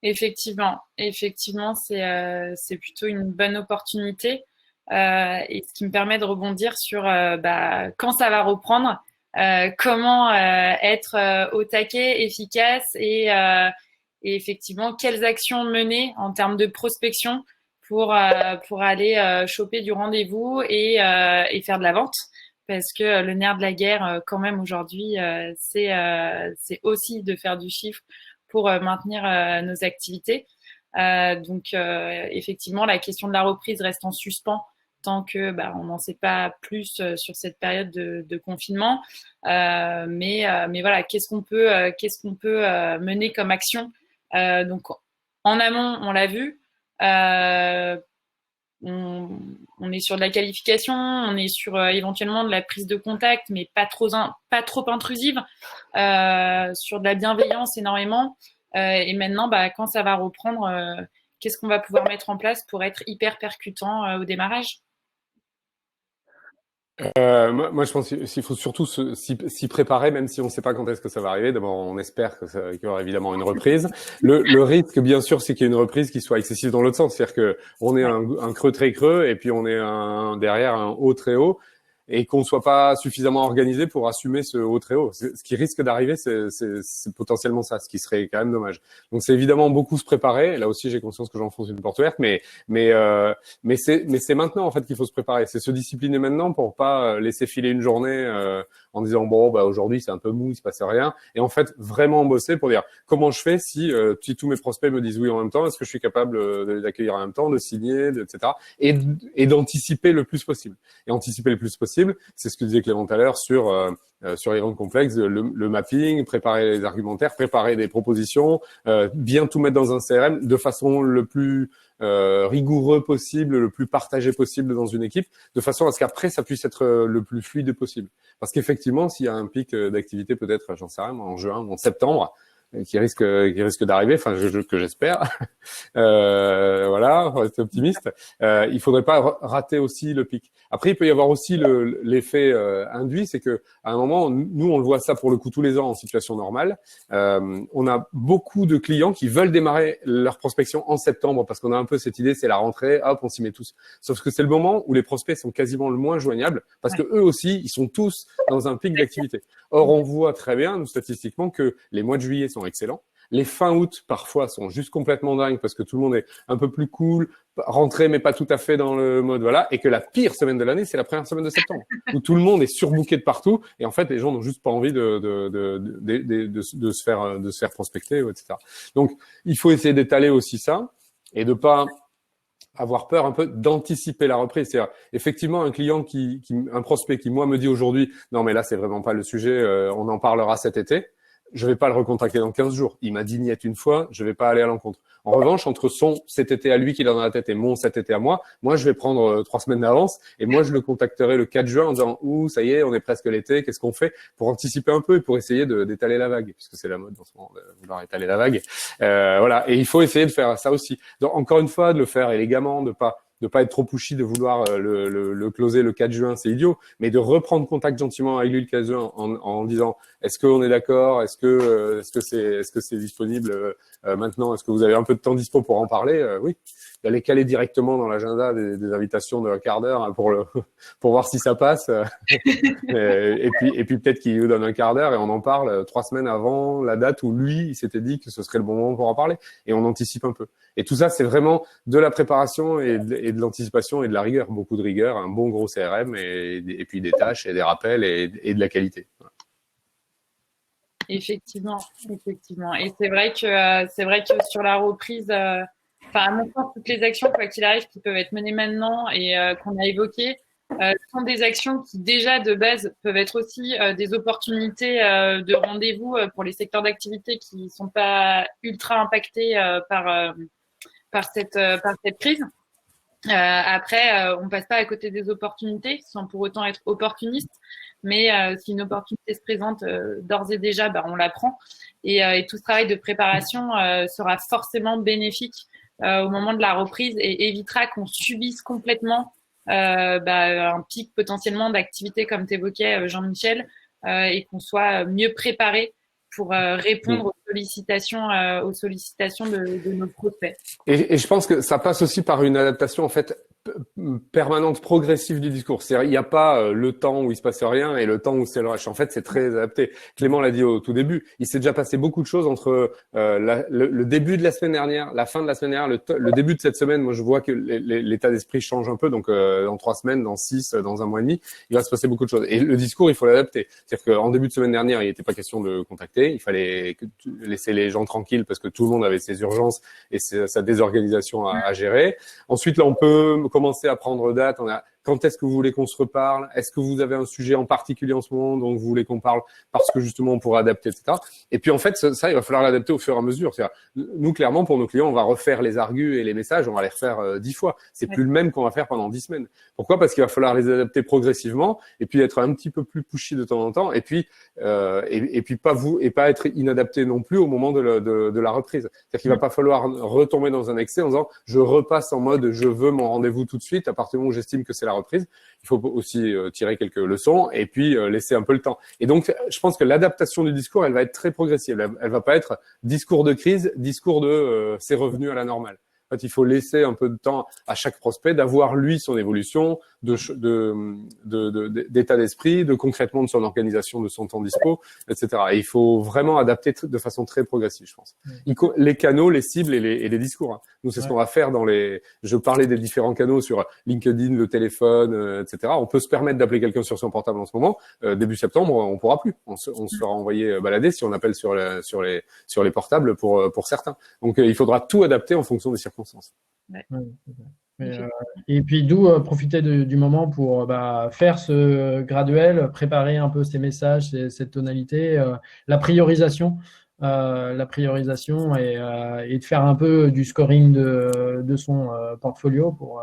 Effectivement, c'est plutôt une bonne opportunité et ce qui me permet de rebondir sur quand ça va reprendre, comment être au taquet, efficace et et effectivement, quelles actions mener en termes de prospection pour aller choper du rendez-vous et faire de la vente. Parce que le nerf de la guerre, quand même, aujourd'hui, c'est aussi de faire du chiffre pour maintenir nos activités. Donc, effectivement, la question de la reprise reste en suspens tant que on n'en sait pas plus sur cette période de confinement. Mais voilà, qu'est-ce qu'on peut mener comme action. Donc, en amont, on l'a vu. On est sur de la qualification, on est sur éventuellement de la prise de contact, mais pas trop intrusive, sur de la bienveillance énormément. Et maintenant, quand ça va reprendre, qu'est-ce qu'on va pouvoir mettre en place pour être hyper percutant au démarrage? Moi, je pense qu'il faut surtout s'y préparer, même si on ne sait pas quand est-ce que ça va arriver. D'abord, on espère qu'il y aura évidemment une reprise. Le risque, bien sûr, c'est qu'il y ait une reprise qui soit excessive dans l'autre sens. C'est-à-dire que on est un creux très creux et puis on est derrière un haut très haut, et qu'on ne soit pas suffisamment organisé pour assumer ce haut très haut. Ce qui risque d'arriver, c'est potentiellement ça, ce qui serait quand même dommage. Donc c'est évidemment beaucoup se préparer. Là aussi, j'ai conscience que j'enfonce une porte ouverte, mais c'est maintenant en fait qu'il faut se préparer. C'est se discipliner maintenant pour pas laisser filer une journée en disant bon aujourd'hui c'est un peu mou, il se passe rien, et en fait vraiment bosser pour dire comment je fais si tous mes prospects me disent oui en même temps, est-ce que je suis capable de les accueillir en même temps, de signer, etc. Et d'anticiper le plus possible. Et anticiper le plus possible, c'est ce que disait Clément tout à l'heure sur les ventes complexes, le mapping, préparer les argumentaires, préparer des propositions, bien tout mettre dans un CRM de façon le plus rigoureux possible, le plus partagé possible dans une équipe, de façon à ce qu'après ça puisse être le plus fluide possible. Parce qu'effectivement, s'il y a un pic d'activité peut-être, j'en sais rien, en juin ou en septembre, qui risque d'arriver, enfin que j'espère. Voilà, on va être optimiste. Il faudrait pas rater aussi le pic. Après, il peut y avoir aussi l'effet induit, c'est que à un moment, nous on le voit ça pour le coup tous les ans en situation normale. On a beaucoup de clients qui veulent démarrer leur prospection en septembre parce qu'on a un peu cette idée, c'est la rentrée, hop, on s'y met tous. Sauf que c'est le moment où les prospects sont quasiment le moins joignables parce que eux aussi, ils sont tous dans un pic d'activité. Or, on voit très bien, nous, statistiquement, que les mois de juillet sont excellents. Les fins août, parfois, sont juste complètement dingues parce que tout le monde est un peu plus cool, rentré, mais pas tout à fait dans le mode, voilà. Et que la pire semaine de l'année, c'est la première semaine de septembre, où tout le monde est surbooké de partout. Et en fait, les gens n'ont juste pas envie de se faire prospecter, etc. Donc, il faut essayer d'étaler aussi ça et de pas avoir peur un peu d'anticiper la reprise. C'est-à-dire, effectivement, un prospect qui, moi, me dit aujourd'hui, non, mais là, c'est vraiment pas le sujet, on en parlera cet été. Je vais pas le recontacter dans 15 jours. Il m'a dit niette une fois, je vais pas aller à l'encontre. En revanche, entre cet été à lui qu'il a dans la tête et mon cet été à moi, je vais prendre 3 semaines d'avance et moi, je le contacterai le 4 juin en disant, ça y est, on est presque l'été, qu'est-ce qu'on fait? Pour anticiper un peu et pour essayer d'étaler la vague, puisque c'est la mode en ce moment de vouloir étaler la vague. Voilà. Et il faut essayer de faire ça aussi. Donc, encore une fois, de le faire élégamment, de pas être trop pushy, de vouloir le closer le 4 juin, c'est idiot, mais de reprendre contact gentiment avec lui le 4 juin en disant est-ce qu'on est d'accord, est-ce que c'est disponible maintenant, est-ce que vous avez un peu de temps dispo pour en parler, oui, d'aller caler directement dans l'agenda des invitations de un quart d'heure hein, pour voir si ça passe et puis peut-être qu'il nous donne un quart d'heure et on en parle 3 semaines avant la date où lui il s'était dit que ce serait le bon moment pour en parler et on anticipe un peu. Et tout ça, c'est vraiment de la préparation et de l'anticipation et de la rigueur. Beaucoup de rigueur, un bon gros CRM et puis des tâches et des rappels et de la qualité. Voilà. Effectivement. Et c'est vrai que sur la reprise, à mon sens, toutes les actions, quoi qu'il arrive, qui peuvent être menées maintenant et qu'on a évoquées, sont des actions qui déjà de base peuvent être aussi des opportunités de rendez-vous pour les secteurs d'activité qui sont pas ultra impactés par cette crise. Après, on passe pas à côté des opportunités sans pour autant être opportuniste, mais si une opportunité se présente d'ores et déjà, on la prend et tout ce travail de préparation sera forcément bénéfique au moment de la reprise et évitera qu'on subisse complètement un pic potentiellement d'activité comme t'évoquais Jean-Michel et qu'on soit mieux préparé pour répondre aux sollicitations de nos prospects. Et je pense que ça passe aussi par une adaptation en fait permanente, progressive du discours. C'est-à-dire, il n'y a pas le temps où il se passe rien et le temps où c'est le rush. En fait, c'est très adapté. Clément l'a dit au tout début. Il s'est déjà passé beaucoup de choses entre le début de la semaine dernière, la fin de la semaine dernière, le début de cette semaine. Moi, je vois que l'état d'esprit change un peu. Donc, dans 3 semaines, dans 6, dans un mois et demi, il va se passer beaucoup de choses. Et le discours, il faut l'adapter. C'est-à-dire qu'en début de semaine dernière, il n'était pas question de contacter. Il fallait laisser les gens tranquilles parce que tout le monde avait ses urgences et sa désorganisation à gérer. Ensuite, là, on peut commencer à prendre date. Quand est-ce que vous voulez qu'on se reparle? Est-ce que vous avez un sujet en particulier en ce moment dont vous voulez qu'on parle parce que justement on pourra adapter, etc. Et puis en fait, ça, il va falloir l'adapter au fur et à mesure. C'est-à-dire, nous, clairement, pour nos clients, on va refaire les argus et les messages, on va les refaire 10 fois. C'est plus le même qu'on va faire pendant 10 semaines. Pourquoi? Parce qu'il va falloir les adapter progressivement et puis être un petit peu plus pushy de temps en temps et puis pas être inadapté non plus au moment de la reprise. C'est-à-dire qu'il va pas falloir retomber dans un excès en disant je repasse en mode je veux mon rendez-vous tout de suite à partir du moment où j'estime que c'est la reprise. Il faut aussi tirer quelques leçons et puis laisser un peu le temps. Et donc, je pense que l'adaptation du discours, elle va être très progressive. Elle va pas être discours de crise, discours de c'est revenu à la normale. En fait, il faut laisser un peu de temps à chaque prospect d'avoir lui son évolution, d'état d'esprit, de concrètement de son organisation, de son temps dispo, etc. Et il faut vraiment adapter de façon très progressive, je pense. Les canaux, les cibles et les discours. Hein. Nous, c'est ce qu'on va faire je parlais des différents canaux sur LinkedIn, le téléphone, etc. On peut se permettre d'appeler quelqu'un sur son portable en ce moment. Début septembre, on pourra plus. On se fera envoyer balader si on appelle sur les portables pour certains. Donc, il faudra tout adapter en fonction des circonstances. Ouais. Et puis d'où profiter du moment pour faire ce graduel, préparer un peu ces messages, cette tonalité, la priorisation et de faire un peu du scoring de son portfolio pour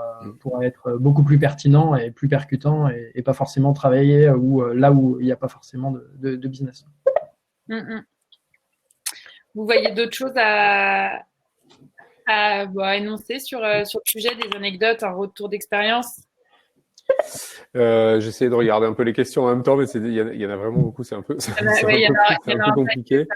être beaucoup plus pertinent et plus percutant et pas forcément travailler là où il n'y a pas forcément de business. Vous voyez d'autres choses à énoncer sur le sujet, des anecdotes, un retour d'expérience? J'essayais de regarder un peu les questions en même temps, mais il y en a vraiment beaucoup. C'est un peu compliqué.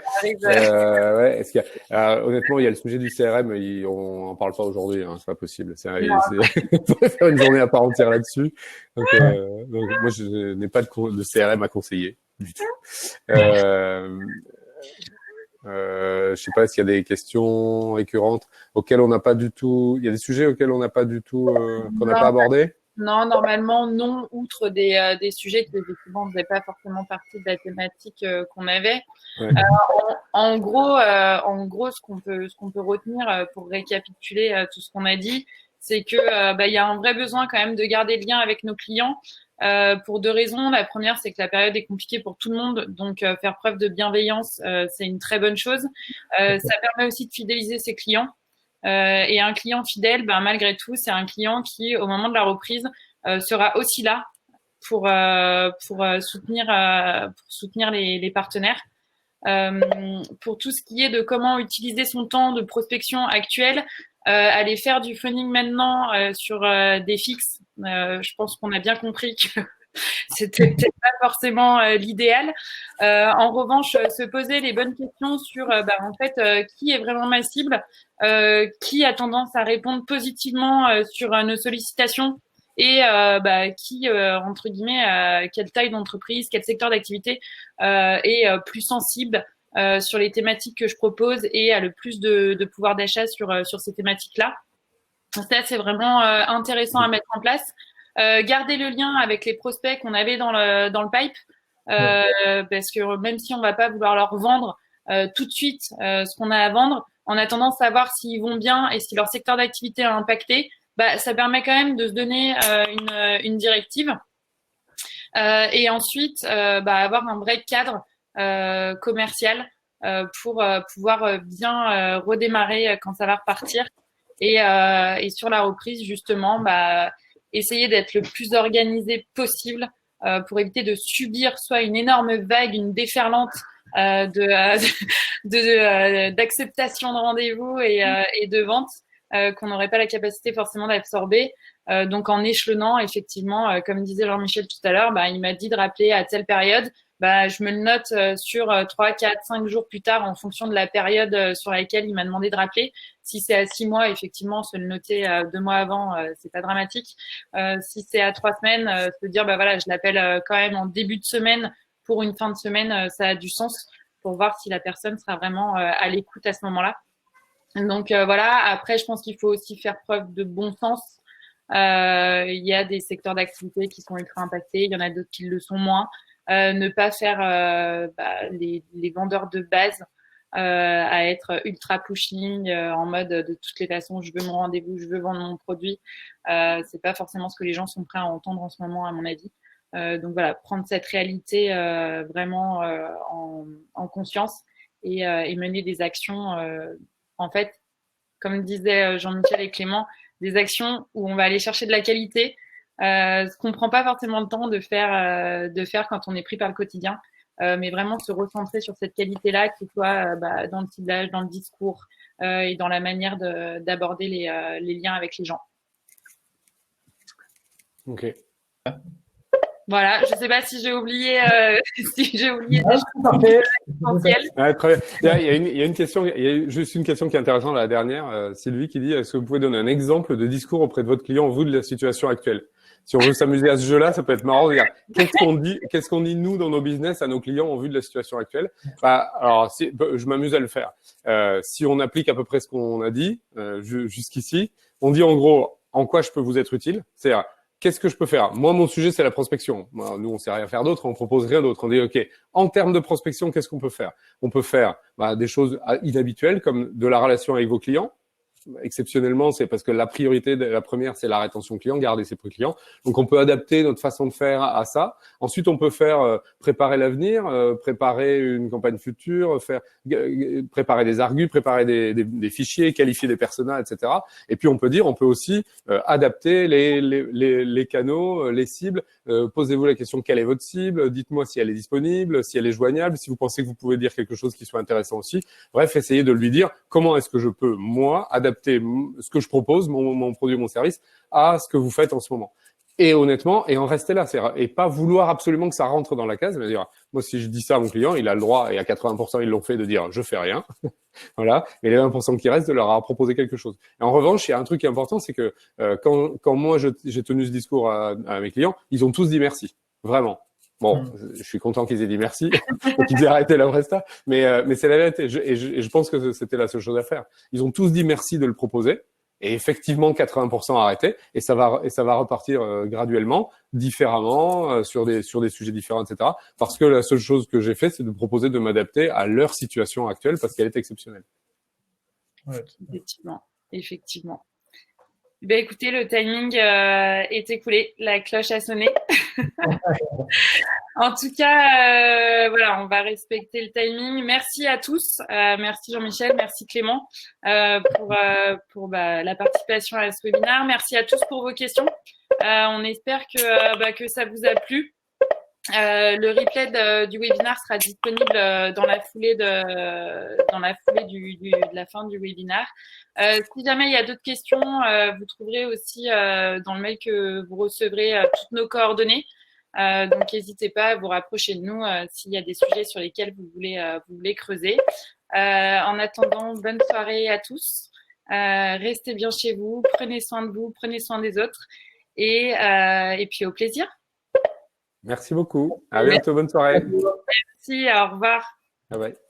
Honnêtement, il y a le sujet du CRM. On en parle pas aujourd'hui. Hein, c'est pas possible. On pourrait faire une journée à part entière là-dessus. Donc moi, je n'ai pas de CRM à conseiller du tout. Je sais pas s'il y a des questions récurrentes auxquelles on n'a pas du tout. Il y a des sujets auxquels on n'a pas du tout qu'on n'a pas abordé. Non, normalement non. Outre des sujets qui effectivement ne faisaient pas forcément partie de la thématique qu'on avait. Ouais. En gros, ce qu'on peut retenir pour récapituler tout ce qu'on a dit, c'est que il y a un vrai besoin quand même de garder le lien avec nos clients. Pour 2 raisons. La première, c'est que la période est compliquée pour tout le monde, donc faire preuve de bienveillance, c'est une très bonne chose. Ça permet aussi de fidéliser ses clients. Et un client fidèle, malgré tout, c'est un client qui, au moment de la reprise, sera aussi là pour soutenir les partenaires. Pour tout ce qui est de comment utiliser son temps de prospection actuel, aller faire du phoning maintenant sur des fixes, je pense qu'on a bien compris que c'était peut-être pas forcément l'idéal. En revanche, se poser les bonnes questions sur qui est vraiment ma cible, qui a tendance à répondre positivement sur nos sollicitations et qui, entre guillemets, quelle taille d'entreprise, quel secteur d'activité est plus sensible sur les thématiques que je propose et a le plus de pouvoir d'achat sur ces thématiques-là. Ça, c'est vraiment intéressant à mettre en place. Garder le lien avec les prospects qu'on avait dans le pipe, parce que même si on va pas vouloir leur vendre tout de suite ce qu'on a à vendre, en attendant de savoir s'ils vont bien et si leur secteur d'activité a impacté, ça permet quand même de se donner une directive. Et ensuite, avoir un vrai cadre commercial pour pouvoir bien redémarrer quand ça va repartir. Et sur la reprise, justement, essayer d'être le plus organisé possible pour éviter de subir soit une énorme vague, une déferlante d'acceptation de rendez-vous et de vente qu'on n'aurait pas la capacité forcément d'absorber. Donc en échelonnant, effectivement, comme disait Jean-Michel tout à l'heure, il m'a dit de rappeler à telle période. je me le note sur 3, 4, 5 jours plus tard en fonction de la période sur laquelle il m'a demandé de rappeler. Si c'est à 6 mois, effectivement, se le noter 2 mois avant, c'est pas dramatique. Si c'est à 3 semaines, se dire je l'appelle quand même en début de semaine pour une fin de semaine, ça a du sens pour voir si la personne sera vraiment à l'écoute à ce moment-là. Donc après je pense qu'il faut aussi faire preuve de bon sens. Il y a des secteurs d'activité qui sont ultra impactés, il y en a d'autres qui le sont moins. Ne pas faire les vendeurs de base à être ultra pushing en mode de toutes les façons je veux mon rendez-vous, je veux vendre mon produit. C'est pas forcément ce que les gens sont prêts à entendre en ce moment à mon avis. Donc prendre cette réalité vraiment en conscience et mener des actions en fait, comme disaient Jean-Michel et Clément, des actions où on va aller chercher de la qualité, ce qu'on prend pas forcément le temps de faire quand on est pris par le quotidien, mais vraiment se recentrer sur cette qualité-là, qui soit dans le ciblage, dans le discours et dans la manière d'aborder les liens avec les gens. Ok. Voilà, je sais pas si j'ai oublié des choses essentielles. Ouais, très bien. Il y a une question, il y a juste une question qui est intéressante, la dernière, Sylvie, qui dit: est-ce que vous pouvez donner un exemple de discours auprès de votre client en vue de la situation actuelle? Si on veut s'amuser à ce jeu-là, ça peut être marrant de dire qu'est-ce qu'on dit nous dans nos business à nos clients en vue de la situation actuelle. Alors, je m'amuse à le faire. Si on applique à peu près ce qu'on a dit jusqu'ici, on dit en gros en quoi je peux vous être utile. C'est-à-dire, qu'est-ce que je peux faire? Moi, mon sujet, c'est la prospection. Nous, on sait rien faire d'autre, on propose rien d'autre. On dit, OK, en termes de prospection, qu'est-ce qu'on peut faire? On peut faire des choses inhabituelles comme de la relation avec vos clients. Exceptionnellement, c'est parce que la priorité, la première, c'est la rétention client, garder ses clients. Donc, on peut adapter notre façon de faire à ça. Ensuite, on peut faire préparer l'avenir, préparer une campagne future, préparer des argus, préparer des fichiers, qualifier des personas, etc. Et puis, on peut aussi adapter les canaux, les cibles. Posez-vous la question: quelle est votre cible? Dites-moi si elle est disponible, si elle est joignable, si vous pensez que vous pouvez dire quelque chose qui soit intéressant aussi. Bref, essayez de lui dire comment est-ce que je peux, moi, adapter ce que je propose, mon produit, mon service, à ce que vous faites en ce moment. Et honnêtement, et en rester là, et pas vouloir absolument que ça rentre dans la case, mais dire, moi, si je dis ça à mon client, il a le droit, et à 80% ils l'ont fait, de dire, je fais rien. Voilà. Et les 20% qui restent, de leur avoir proposé quelque chose. Et en revanche, il y a un truc qui est important, c'est que quand moi, j'ai tenu ce discours à mes clients, ils ont tous dit merci. Vraiment. Bon, je suis content qu'ils aient dit merci et qu'ils aient arrêté la presta, mais c'est la vérité. Et je pense que c'était la seule chose à faire. Ils ont tous dit merci de le proposer, et effectivement 80% arrêté, et ça va repartir graduellement, différemment, sur des sujets différents, etc. Parce que la seule chose que j'ai fait, c'est de proposer de m'adapter à leur situation actuelle parce qu'elle est exceptionnelle. Ouais. Effectivement. Écoutez, le timing est écoulé, la cloche a sonné. En tout cas, on va respecter le timing. Merci à tous. Merci Jean-Michel, merci Clément pour la participation à ce webinaire. Merci à tous pour vos questions. On espère que ça vous a plu. Le replay du webinaire sera disponible dans la foulée de la fin du webinaire. Si jamais il y a d'autres questions, vous trouverez aussi dans le mail que vous recevrez toutes nos coordonnées. Donc n'hésitez pas à vous rapprocher de nous s'il y a des sujets sur lesquels vous voulez creuser. En attendant, bonne soirée à tous. Restez bien chez vous, prenez soin de vous, prenez soin des autres et puis au plaisir. Merci beaucoup. À bientôt, bonne soirée. Merci, au revoir. Bye bye.